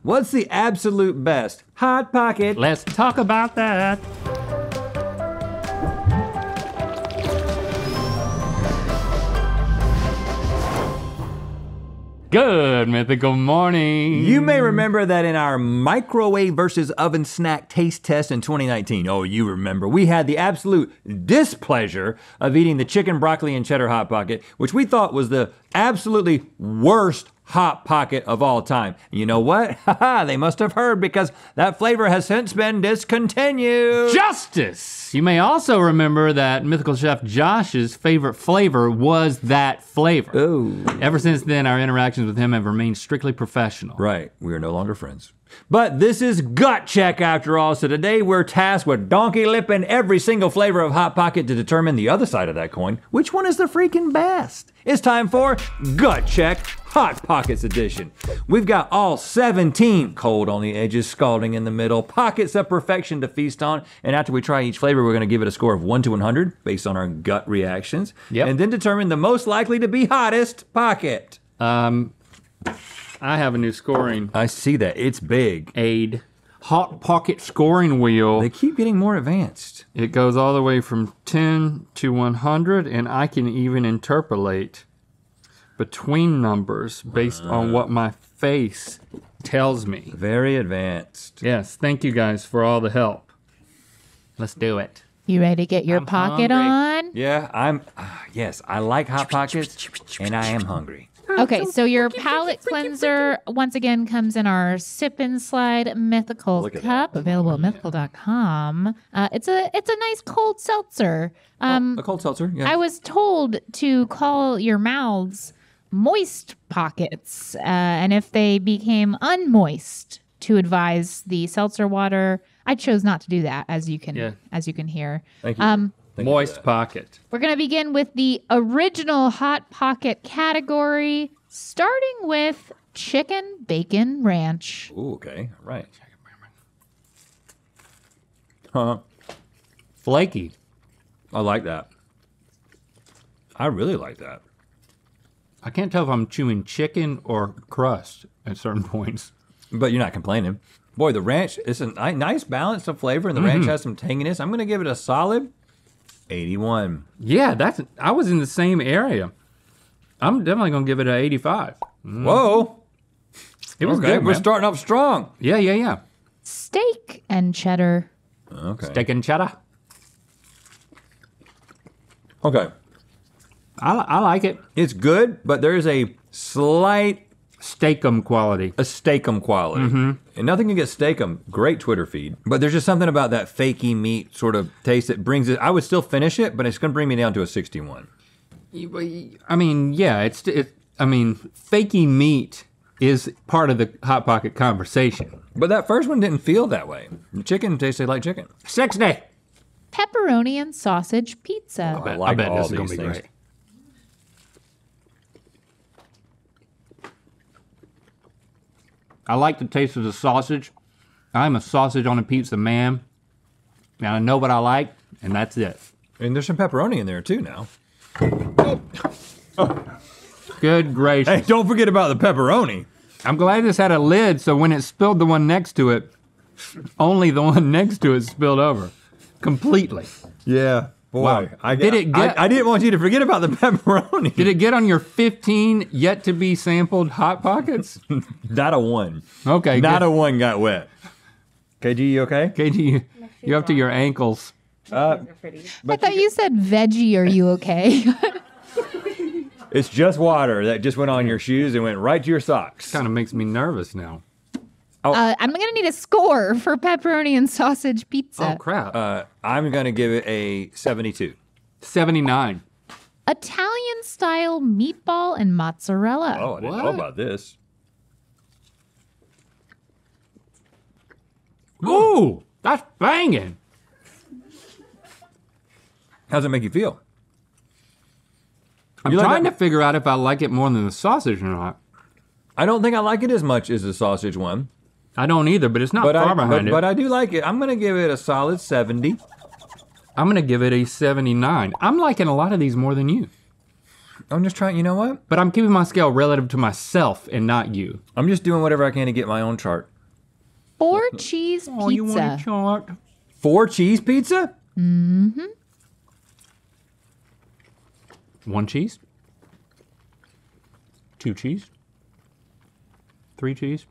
What's the absolute best Hot Pocket? Let's talk about that. Good Mythical morning. You may remember that in our microwave versus oven snack taste test in 2019, oh, you remember, we had the absolute displeasure of eating the chicken, broccoli, and cheddar Hot Pocket, which we thought was the absolutely worst Hot Pocket of all time. You know what? They must have heard because that flavor has since been discontinued. Justice! You may also remember that Mythical Chef Josh's favorite flavor was that flavor. Ooh. Ever since then, our interactions with him have remained strictly professional. Right, we are no longer friends. But this is gut check after all, so today we're tasked with donkey lipping every single flavor of Hot Pocket to determine the other side of that coin. Which one is the freaking best? It's time for Gut Check Hot Pockets edition. We've got all 17 cold on the edges, scalding in the middle, pockets of perfection to feast on, and after we try each flavor, we're gonna give it a score of 1 to 100 based on our gut reactions, and then determine the most likely to be hottest pocket. I have a new scoring I see that, it's big. aid. Hot Pocket scoring wheel. They keep getting more advanced. It goes all the way from 10 to 100, and I can even interpolate between numbers based on what my face tells me. Very advanced. Yes, thank you guys for all the help. Let's do it. You ready to get your I'm pocket hungry. on? Yeah, yes, I like Hot Pockets, and I am hungry. Okay, so your palate cleanser once again comes in our Sip and Slide Mythical Look at cup, available at mythical.com. It's a nice cold seltzer. A cold seltzer, yeah. I was told to call your mouths moist pockets, and if they became unmoist, to advise the seltzer water. I chose not to do that, as you can hear. Thank you. Moist Pocket. We're gonna begin with the original Hot Pocket category, starting with Chicken Bacon Ranch. Ooh, okay, all right. Huh, Flaky. I like that. I really like that. I can't tell if I'm chewing chicken or crust at certain points. But you're not complaining. Boy, the ranch, it's a nice balance of flavor, and the ranch has some tanginess. I'm gonna give it a solid 81. Yeah, I was in the same area. I'm definitely gonna give it an 85. Whoa. It was Okay, good, we're man. starting off strong. Yeah. Steak and cheddar. Okay. Steak and cheddar. Okay, I like it. it's good, but there is a slight Steakum quality. a steakum quality. And nothing against steakum, great Twitter feed. But there's just something about that fakey meat sort of taste that brings it, I would still finish it, but it's gonna bring me down to a 61. I mean, yeah, fakey meat is part of the Hot Pocket conversation. But that first one didn't feel that way. The chicken tasted like chicken. 60. Pepperoni and sausage pizza. I like all this is gonna these be things. great. I like the taste of the sausage. I'm a sausage on a pizza man. And I know what I like, and that's it. And there's some pepperoni in there too now. Good gracious. Hey, don't forget about the pepperoni. I'm glad this had a lid, so when it spilled the one next to it, only the one next to it spilled over. Completely. Yeah, boy. Wow. I Didn't want you to forget about the pepperoni. Did it get on your 15 yet to be sampled Hot Pockets? Not a one. Okay, Not good. a one got wet. KG, you okay? KG, you're up to your ankles. I thought you said veggie, are you okay? It's just water that just went on your shoes and went right to your socks. Kind of makes me nervous now. I'm gonna need a score for pepperoni and sausage pizza. Oh, crap. I'm gonna give it a 72. 79. Italian style meatball and mozzarella. Oh, I didn't know What? about this. Ooh, that's banging. How's it make you feel? I'm You like trying that- to figure out if I like it more than the sausage or not. I don't think I like it as much as the sausage one, I don't either, but it's not far behind it. but I do like it. I'm gonna give it a solid 70. I'm gonna give it a 79. I'm liking a lot of these more than you. I'm just trying, you know what? But I'm keeping my scale relative to myself and not you. I'm just doing whatever I can to get my own chart. 4 cheese pizza. Oh, you want a chart? 4 cheese pizza? 1 cheese? 2 cheese? 3 cheese?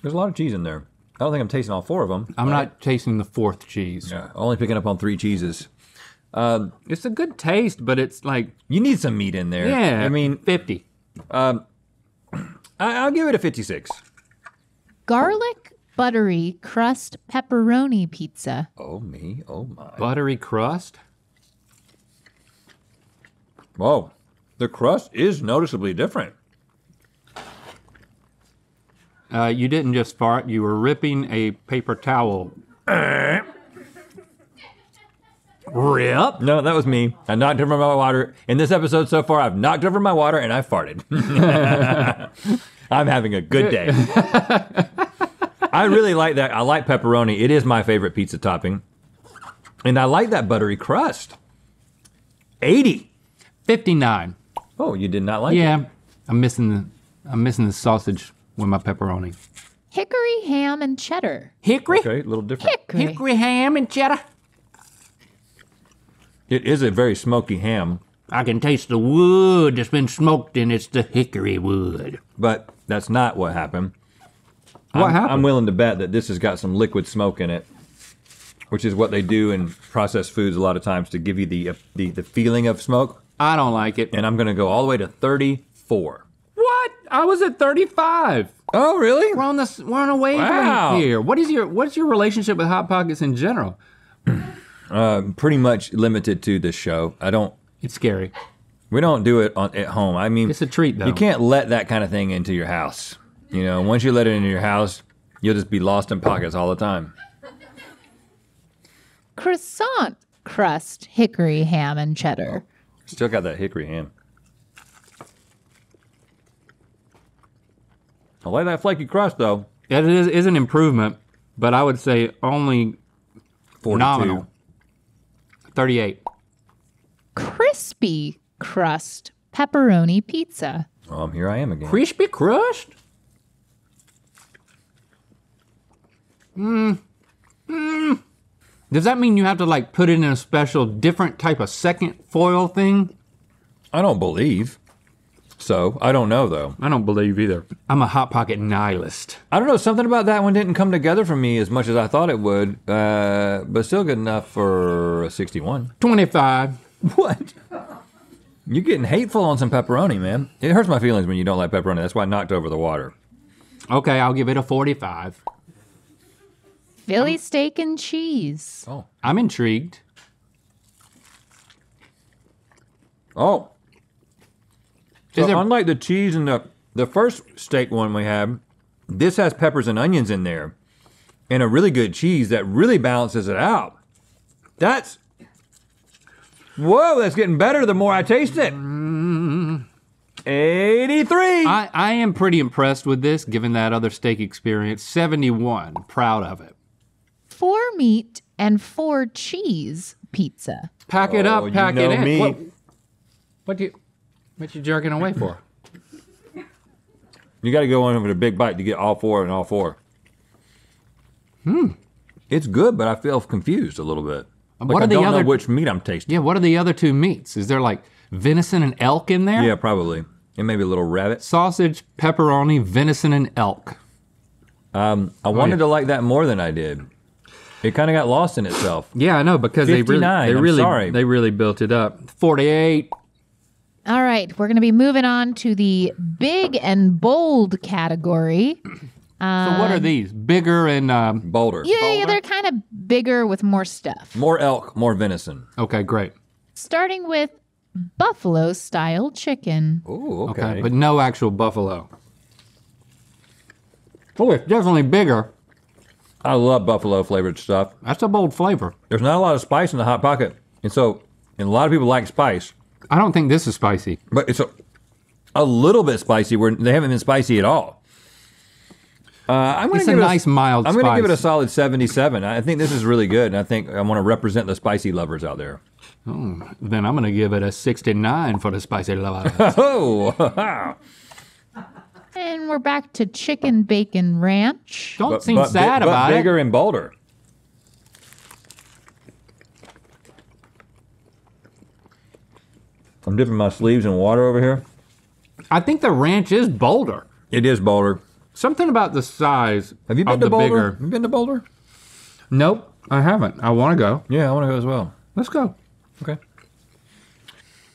There's a lot of cheese in there. I don't think I'm tasting all 4 of them. I'm not tasting the 4th cheese. Yeah, only picking up on 3 cheeses. It's a good taste, but it's like, You need some meat in there. yeah, I mean, 50. I'll give it a 56. Garlic buttery crust pepperoni pizza. Oh me, oh my. Buttery crust? Whoa, the crust is noticeably different. You didn't just fart, you were ripping a paper towel. Rip? No, that was me. I knocked over my water. In this episode so far, I've knocked over my water and I farted. I'm having a good day. I really like that. I like pepperoni. It is my favorite pizza topping. And I like that buttery crust. 80. 59. Oh, you did not like it? Yeah, I'm missing the sausage with my pepperoni. Hickory ham and cheddar. Hickory? Okay, a little different. Hickory ham and cheddar. It is a very smoky ham, I can taste the wood that's been smoked and it's the hickory wood. but that's not what happened. What happened? I'm willing to bet that this has got some liquid smoke in it, which is what they do in processed foods a lot of times to give you the feeling of smoke. I don't like it. And I'm gonna go all the way to 34. What? I was at 35. Oh, really? We're on a wavelength Wow. here. What's your relationship with Hot Pockets in general? Pretty much limited to this show. It's scary. We don't do it at home. I mean, It's a treat though. you can't let that kind of thing into your house. You know, once you let it into your house, you'll just be lost in pockets all the time. Croissant crust hickory ham and cheddar. Still got that hickory ham. I like that flaky crust though. It is an improvement, but I would say only 42. nominal. 38. Crispy crust pepperoni pizza. Here I am again. Crispy crust? Does that mean you have to like put it in a special different type of second foil thing? I don't believe. So, I don't know though. I don't believe either. I'm a Hot Pocket nihilist. I don't know, something about that one didn't come together for me as much as I thought it would, but still good enough for a 61. 25. What? You're getting hateful on some pepperoni, man. It hurts my feelings when you don't like pepperoni. That's why I knocked over the water. Okay, I'll give it a 45. Philly steak and cheese. Oh. I'm intrigued. Oh. Is So there- unlike the cheese in the first steak one we had, this has peppers and onions in there. And a really good cheese that really balances it out. Whoa, that's getting better the more I taste it. 83. I am pretty impressed with this, given that other steak experience. 71. Proud of it. 4 meat and 4 cheese pizza. Pack it up, Oh, pack you it know in. me. What you jerking away for? You got to go in with a big bite to get all 4 and all 4. It's good, but I feel confused a little bit. What I are the don't know other- which meat I'm tasting. Yeah, what are the other 2 meats? Is there like venison and elk in there? Yeah, probably. And maybe a little rabbit. Sausage, pepperoni, venison, and elk. I wanted to like that more than I did. It kind of got lost in itself. Yeah, I know, because 59, I'm sorry. they really built it up. 48. All right, we're going to be moving on to the big and bold category. So what are these? Bigger and Boulder. Yeah, they're kind of bigger with more stuff. More elk, more venison. okay, great. Starting with buffalo style chicken. Oh, Okay, but no actual buffalo. Oh, it's definitely bigger. I love buffalo flavored stuff. That's a bold flavor. There's not a lot of spice in the Hot Pocket. And a lot of people like spice, I don't think this is spicy. but it's a little bit spicy where they haven't been spicy at all. I'm gonna It's a give nice mild I'm going to give it a spice. solid 77. I think this is really good, and I think I want to represent the spicy lovers out there. Then I'm going to give it a 69 for the spicy lava. Oh, And we're back to chicken bacon ranch. Don't seem sad about but it. bigger and bolder. I'm dipping my sleeves in water over here. I think the ranch is bolder. It is bolder. Something about the size Have you been of to the Boulder? bigger. Have you been to Boulder? Nope, I haven't. I want to go. Yeah, I want to go as well. Let's go. Okay.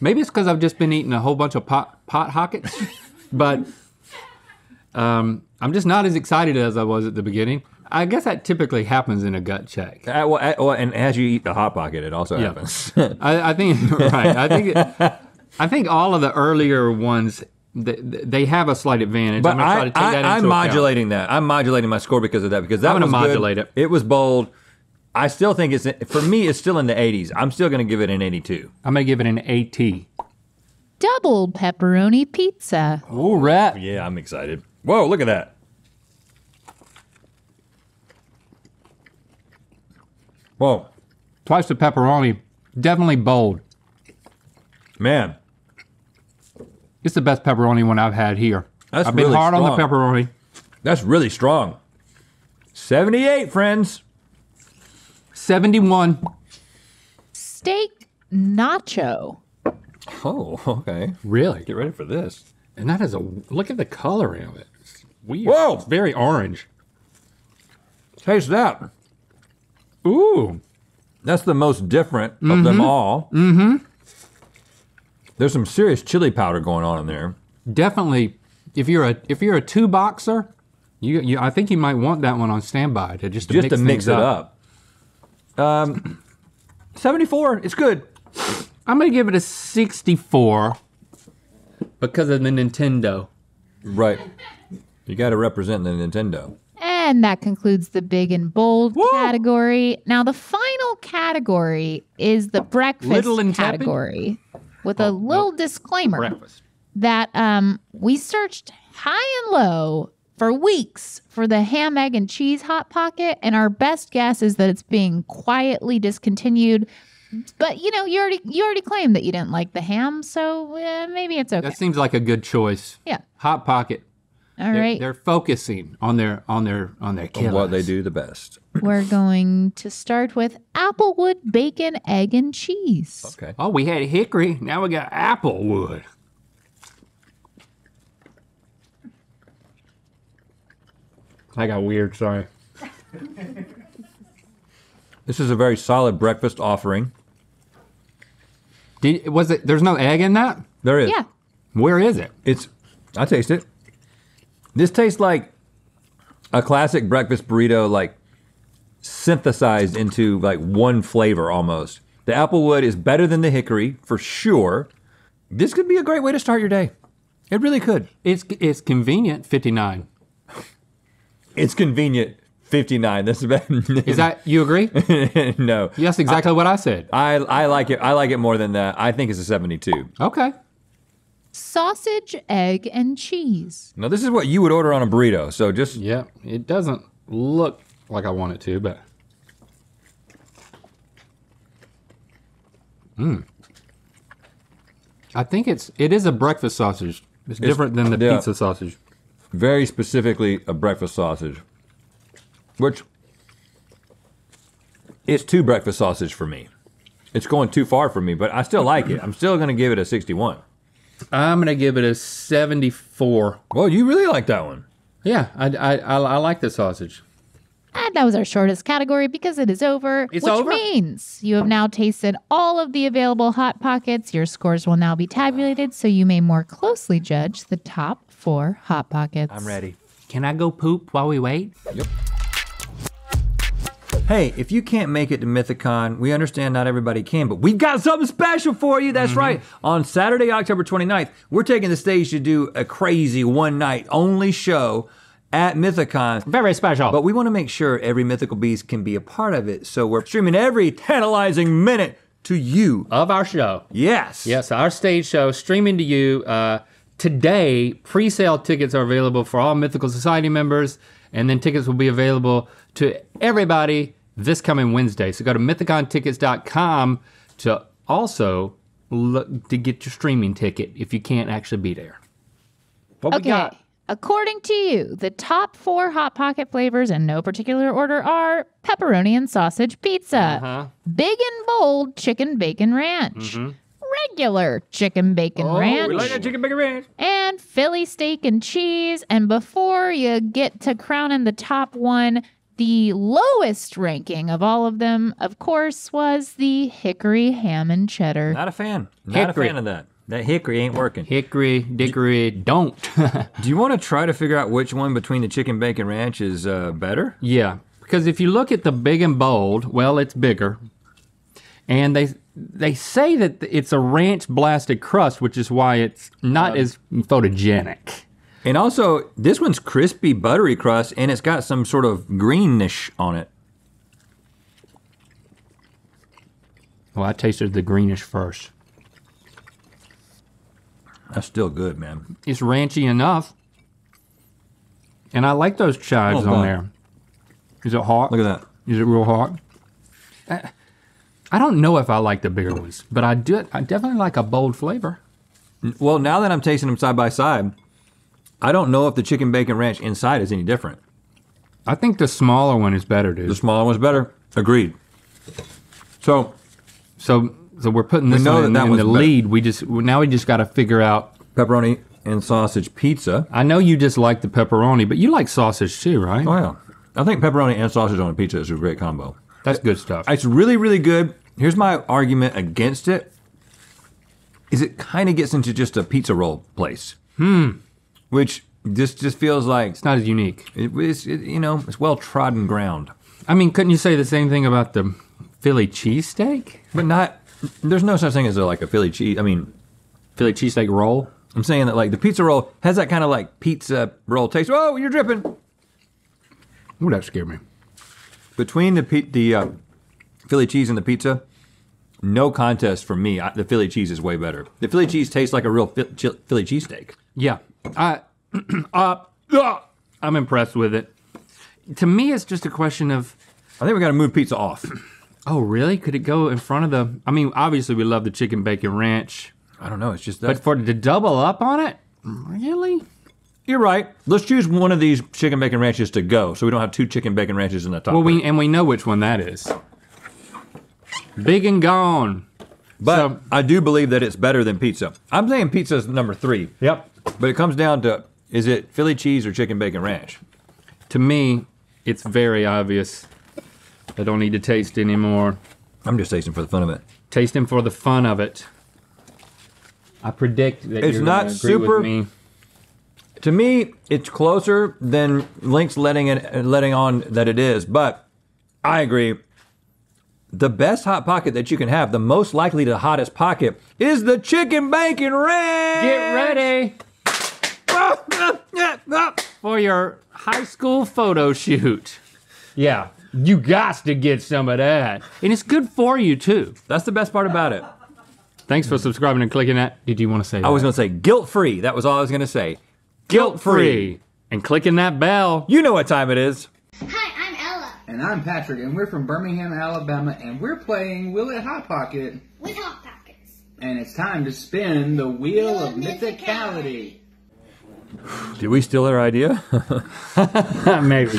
Maybe it's because I've just been eating a whole bunch of pot hockets, but I'm just not as excited as I was at the beginning. I guess that typically happens in a gut check. Well, and as you eat the Hot Pocket, it also happens. I think right. I think all of the earlier ones they have a slight advantage. But I'm gonna try to take that into I'm account. modulating that. I'm modulating my score because of that. Because that I'm gonna was modulate good. it. It was bold. I still think for me, it's still in the 80s. I'm still going to give it an 82. I'm gonna give it an AT. Double pepperoni pizza. All right. Yeah, I'm excited. Whoa, look at that. Whoa, Twice the pepperoni. Definitely bold. man. It's the best pepperoni one I've had here. That's I've been really hard on the strong. pepperoni. That's really strong. 78, friends. 71. Steak nacho. Oh, okay. Really? Get ready for this. And that is look at the coloring of it. It's weird. Whoa! It's very orange. Taste that. Ooh. That's the most different of them all. Mm-hmm. There's some serious chili powder going on in there. Definitely, if you're a two boxer, I think you might want that one on standby to mix Mix things it up. 74, it's good. I'm gonna give it a 64 because of the Nintendo. Right. You got to represent the Nintendo. And that concludes the big and bold category. Now, the final category is the breakfast Little and tepid? category with a little disclaimer Breakfast. that we searched high and low for weeks for the ham, egg, and cheese Hot Pocket, and our best guess is that it's being quietly discontinued. But you already claimed that you didn't like the ham, so maybe it's okay. That seems like a good choice. Yeah. Hot Pocket. All right. They're focusing on their killers. What they do the best. We're going to start with Applewood bacon, egg, and cheese. Okay. Oh, we had hickory. Now we got applewood. I got weird. Sorry. This is a very solid breakfast offering. There's no egg in that? There is. Yeah. Where is it? I taste it. This tastes like a classic breakfast burrito, like synthesized into like one flavor almost. The applewood is better than the hickory for sure. This could be a great way to start your day. It really could. It's convenient. 59. It's convenient. 59. That's about. Is that you agree? No. That's exactly what I said. I like it. I like it more than that. I think it's a 72. Okay. Sausage, egg, and cheese. Now this is what you would order on a burrito. So just Yeah. It doesn't look like I want it to, but. I think it is a breakfast sausage. It's different than the pizza sausage. very specifically a breakfast sausage, which it's too breakfast sausage for me. It's going too far for me, but I still like it. I'm still gonna give it a 61. I'm gonna give it a 74. Well, you really like that one. Yeah, I like the sausage. And that was our shortest category because it is over. It's which over? means you have now tasted all of the available Hot Pockets. Your scores will now be tabulated so you may more closely judge the top 4 Hot Pockets. I'm ready. Can I go poop while we wait? Yep. Hey, if you can't make it to Mythicon, we understand not everybody can, but we've got something special for you. That's right. On Saturday, October 29th, we're taking the stage to do a crazy one-night only show at Mythicon. Very special. But we want to make sure every mythical beast can be a part of it, so we're streaming every tantalizing minute to you. Of our show. Yes. Yes, our stage show streaming to you. Today, pre-sale tickets are available for all Mythical Society members, and then tickets will be available to everybody this coming Wednesday. So go to mythicontickets.com to also look to get your streaming ticket if you can't actually be there. What we got? According to you, the top 4 Hot Pocket flavors in no particular order are pepperoni and sausage pizza, big and bold chicken bacon ranch, regular chicken bacon ranch, we like that chicken bacon ranch, and Philly steak and cheese. And before you get to crowning the top one, the lowest ranking of all of them, of course, was the hickory ham and cheddar. Not a fan. Not Hickory. a fan of that. That hickory ain't working. hickory, dickory, don't. Do you want to try to figure out which one between the chicken bacon ranch is better? Yeah, because if you look at the big and bold, well, it's bigger. And they say that it's a ranch blasted crust, which is why it's not as photogenic. And also, this one's crispy, buttery crust, and it's got some sort of greenish on it. Well, I tasted the greenish first. That's still good, man. It's ranchy enough. And I like those chives Oh, on God. there. Is it hot? Look at that. Is it real hot? I don't know if I like the bigger ones, but I definitely like a bold flavor. Well, now that I'm tasting them side by side, I don't know if the chicken bacon ranch inside is any different. I think the smaller one is better, dude. The smaller one's better. Agreed. So So we're putting this know one in, that in one's the better. lead. Now we just got to figure out. pepperoni and sausage pizza. I know you just like the pepperoni, but you like sausage too, right? Oh yeah. I think pepperoni and sausage on a pizza is a great combo. That's good stuff. It's really, really good. Here's my argument against it. Is it kind of gets into just a pizza roll place. Which just feels like It's not as unique. it's well trodden ground. I mean, couldn't you say the same thing about the Philly cheesesteak? But there's no such thing as like a Philly cheese. I mean, Philly cheesesteak roll? I'm saying that like the pizza roll has that kind of like pizza roll taste. Oh, you're dripping. Ooh, that scared me. Between the Philly cheese and the pizza, no contest for me. The Philly cheese is way better. The Philly cheese tastes like a real Philly cheesesteak. Yeah, I'm impressed with it. To me, it's just a question of, I think we got to move pizza off. oh, really? Could it go in front of the? I mean, obviously we love the chicken bacon ranch, I don't know. It's just that. but for to double up on it, really? You're right. Let's choose one of these chicken bacon ranches to go, so we don't have 2 chicken bacon ranches in the top. Well, we know which one that is. Big and gone. but so- I do believe that it's better than pizza. I'm saying pizza's number 3. Yep. But it comes down to, is it Philly cheese or chicken bacon ranch? To me, it's very obvious. I don't need to taste anymore. I'm just tasting for the fun of it. Tasting for the fun of it. I predict that It's you're not gonna agree super- with me. To me, it's closer than Link's letting on that it is, but I agree. The best Hot Pocket that you can have, the most likely the hottest pocket, is the chicken bacon ranch. Get ready for your high school photo shoot. Yeah, you got to get some of that. And it's good for you too. That's the best part about it. Thanks for subscribing and clicking that. Did you want to say that? I was gonna say guilt-free. That was all I was gonna say. guilt-free. And clicking that bell. You know what time it is. Hi, I'm Ella. And I'm Patrick, and we're from Birmingham, Alabama, and we're playing Will It Hot Pocket. With Hot Pockets. And it's time to spin the Wheel of Mythicality. Did we steal their idea? Maybe.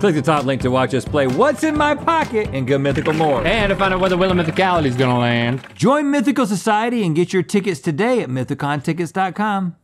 Click the top link to watch us play What's in My Pocket and get Mythical more. And to find out where the Wheel of Mythicality is gonna land. Join Mythical Society and get your tickets today at mythicontickets.com.